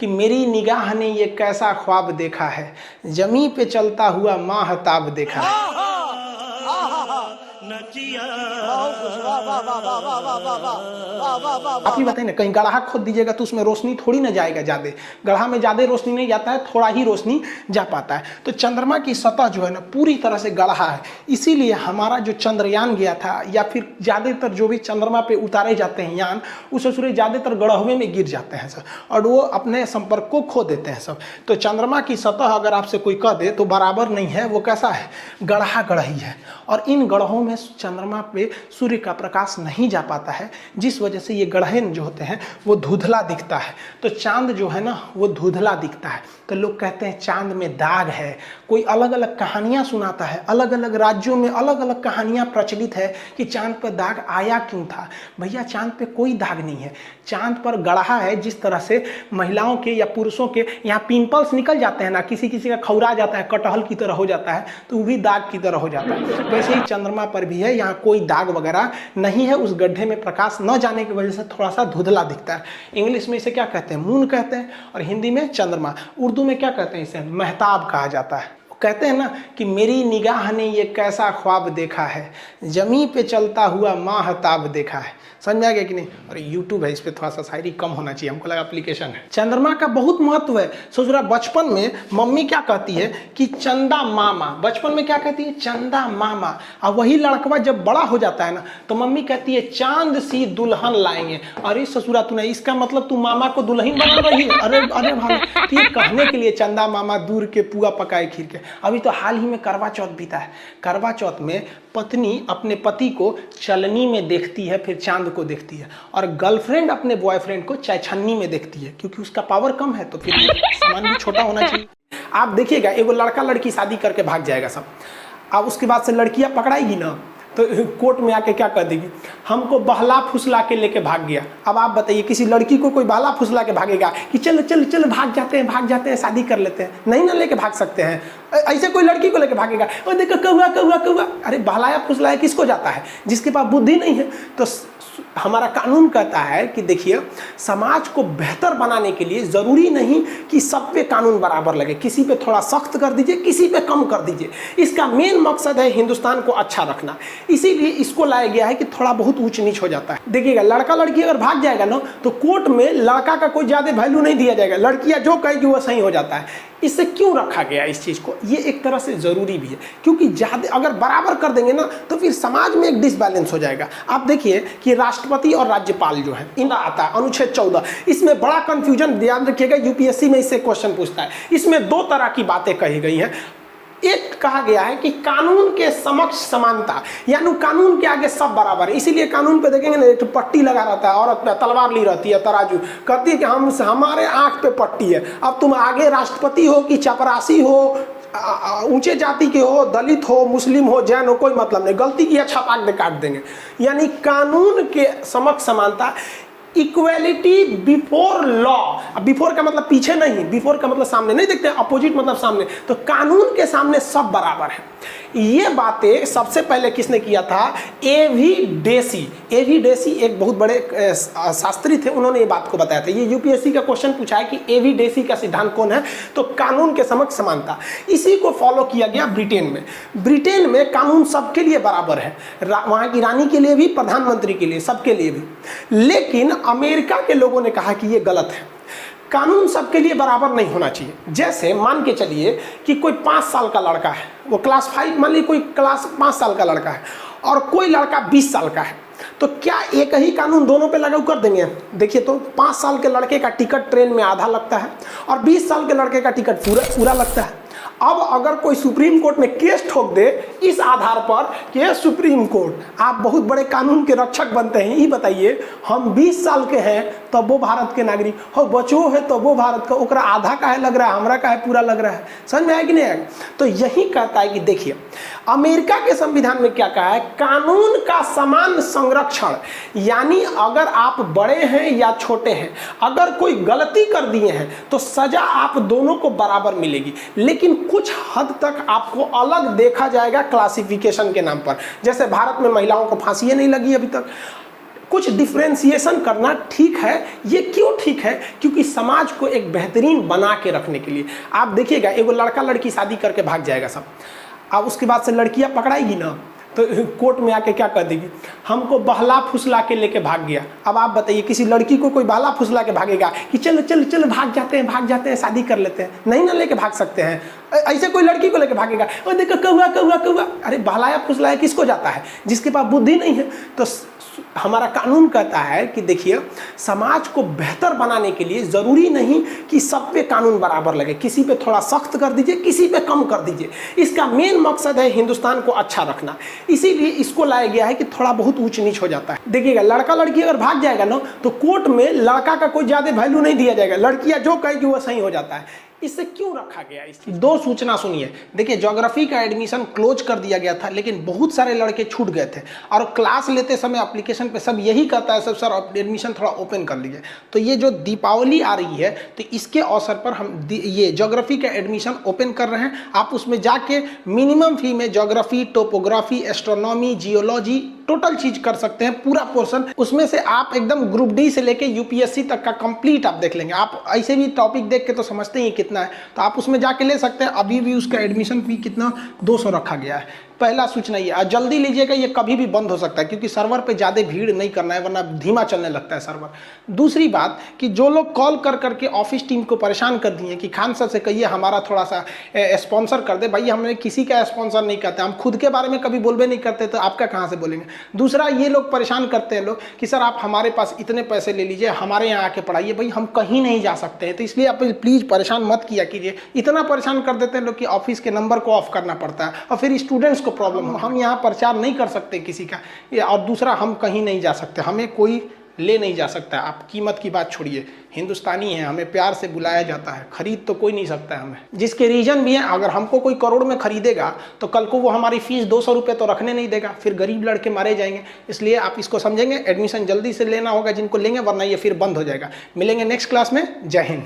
कि मेरी निगाह ने ये कैसा ख्वाब देखा है, जमी पे चलता हुआ माहताब देखा है। आप ही बताइए ना, कहीं गड्ढा खोद दीजिएगा तो उसमें रोशनी थोड़ी ना जाएगा ज्यादा, गड्ढा में ज्यादा रोशनी नहीं जाता है, थोड़ा ही रोशनी जा पाता है। तो चंद्रमा की सतह जो है ना पूरी तरह से गड्ढा है, इसीलिए हमारा जो चंद्रयान गया था या फिर ज्यादातर जो भी चंद्रमा पे उतारे जाते हैं यान, उस सूर्य ज्यादातर गड्ढे में गिर जाते हैं सब, और वो अपने संपर्क को खो देते हैं सब। तो चंद्रमा की सतह अगर आपसे कोई कह दे तो बराबर नहीं है, वो कैसा है, गड्ढा गढ़ही है, और इन गड्ढों में चंद्रमा पे सूर्य का प्रकाश नहीं जा पाता है, जिस वजह से ये गड्ढे जो होते हैं वो धुंधला दिखता है। तो चांद जो है ना वो धुंधला दिखता है। तो लोग कहते हैं चांद में दाग है, कोई अलग अलग कहानियां सुनाता है, अलग अलग राज्यों में अलग अलग कहानियां प्रचलित है कि चांद पर दाग आया क्यों था। भैया चांद पे कोई दाग नहीं है, चांद पर गड्ढा है। जिस तरह से महिलाओं के या पुरुषों के यहाँ पिंपल्स निकल जाते हैं ना, किसी किसी का खौरा जाता है, कटहल की तरह हो जाता है, तो वो भी दाग की तरह हो जाता है। वैसे ही चंद्रमा पर भी है, यहाँ कोई दाग वगैरह नहीं है, उस गड्ढे में प्रकाश न जाने की वजह से थोड़ा सा धुंधला दिखता है। इंग्लिश में इसे क्या कहते हैं, मून कहते हैं, और हिंदी में चंद्रमा। उर्दू में क्या कहते हैं, इसे महताब कहा जाता है। कहते हैं ना कि मेरी निगाह ने ये कैसा ख्वाब देखा है, जमी पे चलता हुआ माहताब देखा है। समझ में आ गया कि नहीं। और यूट्यूब है, इस पे थोड़ा सा शायरी कम होना चाहिए, हमको लगा एप्लीकेशन है। चंद्रमा का बहुत महत्व है। सोच रहा बचपन में मम्मी क्या कहती है कि चंदा मामा, बचपन में क्या कहती है, चंदा मामा। और वही लड़कवा जब बड़ा हो जाता है ना तो मम्मी कहती है चांद सी दुल्हन लाएंगे। अरे ससुरा तूने, इसका मतलब तू मामा को दुल्हन बना रही है। अरे अरे भाई, तो ये कहने के लिए चंदा मामा दूर के पुआ पकाए खीर के। अभी तो हाल ही में करवा चौथ बीता है। करवा चौथ में पत्नी अपने पति को चलनी में देखती है, फिर चांद को देखती है, और गर्लफ्रेंड अपने बॉयफ्रेंड को चायछन्नी में देखती है, क्योंकि उसका पावर कम है तो फिर सामान भी छोटा होना चाहिए। आप देखिएगा एगो लड़का लड़की शादी करके भाग जाएगा सब, अब उसके बाद से लड़कियां पकड़ाएगी ना तो कोर्ट में आके क्या कर देगी, हमको बहला फुसला के लेके भाग गया। अब आप बताइए किसी लड़की को कोई बहला फुसला के भागेगा कि चलो चलो चलो भाग जाते हैं शादी कर लेते हैं, नहीं ना लेके भाग सकते हैं। ऐसे कोई लड़की को लेके भागेगा, और देखो कौआ कौआ कौआ। अरे बहलाया फुसलाया किसको जाता है, जिसके पास बुद्धि नहीं है। तो हमारा कानून कहता है कि देखिए समाज को बेहतर बनाने के लिए जरूरी नहीं कि सब पे कानून बराबर लगे, किसी पे थोड़ा सख्त कर दीजिए, किसी पे कम कर दीजिए। इसका मेन मकसद है हिंदुस्तान को अच्छा रखना, इसीलिए इसको लाया गया है कि थोड़ा बहुत ऊंच नीच हो जाता है। देखिएगा लड़का लड़की अगर भाग जाएगा ना तो कोर्ट में लड़का का कोई ज्यादा वैल्यू नहीं दिया जाएगा, लड़कियां जो कहेगी वो सही हो जाता है। इससे क्यों रखा गया इस चीज को, ये एक तरह से जरूरी भी है, क्योंकि ज्यादा अगर बराबर कर देंगे ना तो फिर समाज में एक डिसबैलेंस हो जाएगा। आप देखिए कि राष्ट्रपति और राज्यपाल जो है इनका आता है अनुच्छेद 14, इसमें बड़ा कंफ्यूजन, ध्यान रखिएगा यूपीएससी में इससे क्वेश्चन पूछता है। इसमें दो तरह की बातें कही गई हैं। एक कहा गया है कि कानून के समक्ष समानता, यानी कानून के आगे सब बराबर है। इसीलिए कानून पे देखेंगे ना एक पट्टी लगा रहता है, औरत पे तलवार ली रहती है, तराजू कहती है कि हमारे आंख पे पट्टी है। अब तुम आगे राष्ट्रपति हो कि चपरासी हो, ऊंचे जाति के हो, दलित हो, मुस्लिम हो, जैन हो, कोई मतलब नहीं, गलती किया छपाक दे काट देंगे। यानी कानून के समक्ष समानता, इक्वेलिटी बिफोर लॉ। बिफोर का मतलब पीछे नहीं, बिफोर का मतलब सामने नहीं, देखते अपोजिट मतलब सामने। तो कानून के सामने सब बराबर है। ये बातें सबसे पहले किसने किया था, एवी डेसी। एवी डेसी एक बहुत बड़े शास्त्री थे, उन्होंने ये बात को बताया था। ये यूपीएससी का क्वेश्चन पूछा है कि एवी डेसी का सिद्धांत कौन है, तो कानून के समक्ष समानता। इसी को फॉलो किया गया ब्रिटेन में। ब्रिटेन में कानून सबके लिए बराबर है, वहां की रानी के लिए भी, प्रधानमंत्री के लिए, सबके लिए भी। लेकिन अमेरिका के लोगों ने कहा कि ये गलत है, कानून सबके लिए बराबर नहीं होना चाहिए। जैसे मान के चलिए कि कोई 5 साल का लड़का है, वो क्लास 5, मान लीजिए कोई क्लास 5 साल का लड़का है, और कोई लड़का 20 साल का है, तो क्या एक ही कानून दोनों पे लागू कर देंगे? देखिए तो 5 साल के लड़के का टिकट ट्रेन में आधा लगता है, और 20 साल के लड़के का टिकट पूरा लगता है। अब अगर कोई सुप्रीम कोर्ट में केस ठोक दे इस आधार पर कि सुप्रीम कोर्ट आप बहुत बड़े कानून के रक्षक बनते हैं, ये बताइए हम 20 साल के हैं तब वो भारत के नागरिक हो, बचो है तो वो भारत का, ओकरा आधा का है लग रहा है, हमरा का है पूरा लग रहा है। समझ में आया कि नहीं आया? तो यही कहता है कि देखिए अमेरिका के संविधान में क्या कहा है, कानून का समान संरक्षण। यानी अगर आप बड़े हैं या छोटे हैं, अगर कोई गलती कर दिए हैं तो सजा आप दोनों को बराबर मिलेगी, लेकिन कुछ हद तक आपको अलग देखा जाएगा क्लासिफिकेशन के नाम पर। जैसे भारत में महिलाओं को फांसी नहीं लगी अभी तक, कुछ डिफ्रेंसिएशन करना ठीक है। ये क्यों ठीक है? क्योंकि समाज को एक बेहतरीन बना के रखने के लिए। आप देखिएगा, एगो लड़का लड़की शादी करके भाग जाएगा सब, अब उसके बाद से लड़कियां पकड़ाएगी ना तो कोर्ट में आके क्या कर देगी, हमको बहला फुसला के लेके भाग गया। अब आप बताइए, किसी लड़की को कोई बहला फुसला के भागेगा कि चलो चलो चलो भाग जाते हैं शादी कर लेते हैं? नहीं ना लेके भाग सकते हैं। ऐसे कोई लड़की को लेके भागेगा, और देखो कौआ कौआ कौआ, अरे बहलाया फुसलाया किसको जाता है? जिसके पास बुद्धि नहीं है। तो हमारा कानून कहता है कि देखिए, समाज को बेहतर बनाने के लिए ज़रूरी नहीं कि सब पे कानून बराबर लगे, किसी पे थोड़ा सख्त कर दीजिए, किसी पे कम कर दीजिए। इसका मेन मकसद है हिंदुस्तान को अच्छा रखना, इसीलिए इसको लाया गया है कि थोड़ा बहुत ऊंच नीच हो जाता है। देखिएगा, लड़का लड़की अगर भाग जाएगा ना तो कोर्ट में लड़का का कोई ज़्यादा वैल्यू नहीं दिया जाएगा, लड़कियाँ जो कहेगी वो सही हो जाता है। इससे क्यों रखा गया? इसकी दो सूचना सुनिए। देखिए, ज्योग्राफी का एडमिशन क्लोज कर दिया गया था, लेकिन बहुत सारे लड़के छूट गए थे और क्लास लेते समय एप्लीकेशन पे सब यही कहता है, सब सर एडमिशन थोड़ा ओपन कर लीजिए। तो ये जो दीपावली आ रही है, तो इसके अवसर पर हम ये ज्योग्राफी का एडमिशन ओपन कर रहे हैं। आप उसमें जाके मिनिमम फी में geography, topography, astronomy, geology total चीज कर सकते हैं, पूरा पोर्शन। उसमें से आप एकदम ग्रुप डी से लेके यूपीएससी तक का कंप्लीट आप देख लेंगे। आप ऐसे भी टॉपिक देख के तो समझते ही कितना है, तो आप उसमें जाके ले सकते हैं। अभी भी उसका एडमिशन फी कितना 200 रखा गया है। पहला सूचना ये, और जल्दी लीजिएगा, ये कभी भी बंद हो सकता है, क्योंकि सर्वर पे ज़्यादा भीड़ नहीं करना है, वरना धीमा चलने लगता है सर्वर। दूसरी बात कि जो लोग कॉल कर करके ऑफिस टीम को परेशान कर दिए कि खान सर से कहिए हमारा थोड़ा सा स्पॉन्सर कर दे, भाई हमने किसी का स्पॉन्सर नहीं करते, हम खुद के बारे में कभी बोलबे नहीं करते, तो आपका कहाँ से बोलेंगे। दूसरा, ये लोग परेशान करते हैं लोग कि सर आप हमारे पास इतने पैसे ले लीजिए, हमारे यहाँ आके पढ़ाइए। भाई हम कहीं नहीं जा सकते हैं, तो इसलिए आप प्लीज़ परेशान मत किया कीजिए। इतना परेशान कर देते हैं लोग कि ऑफिस के नंबर को ऑफ करना पड़ता है, और फिर स्टूडेंट्स को प्रॉब्लम हो। हम यहाँ प्रचार नहीं कर सकते किसी का, और दूसरा हम कहीं नहीं जा सकते, हमें कोई ले नहीं जा सकता। आप कीमत की बात छोड़िए, हिंदुस्तानी है, हमें प्यार से बुलाया जाता है, खरीद तो कोई नहीं सकता है हमें। जिसके रीजन भी है, अगर हमको कोई करोड़ में खरीदेगा तो कल को वो हमारी फीस 200 रुपये तो रखने नहीं देगा, फिर गरीब लड़के मारे जाएंगे। इसलिए आप इसको समझेंगे, एडमिशन जल्दी से लेना होगा जिनको लेंगे, वरना ये फिर बंद हो जाएगा। मिलेंगे नेक्स्ट क्लास में। जय हिंद।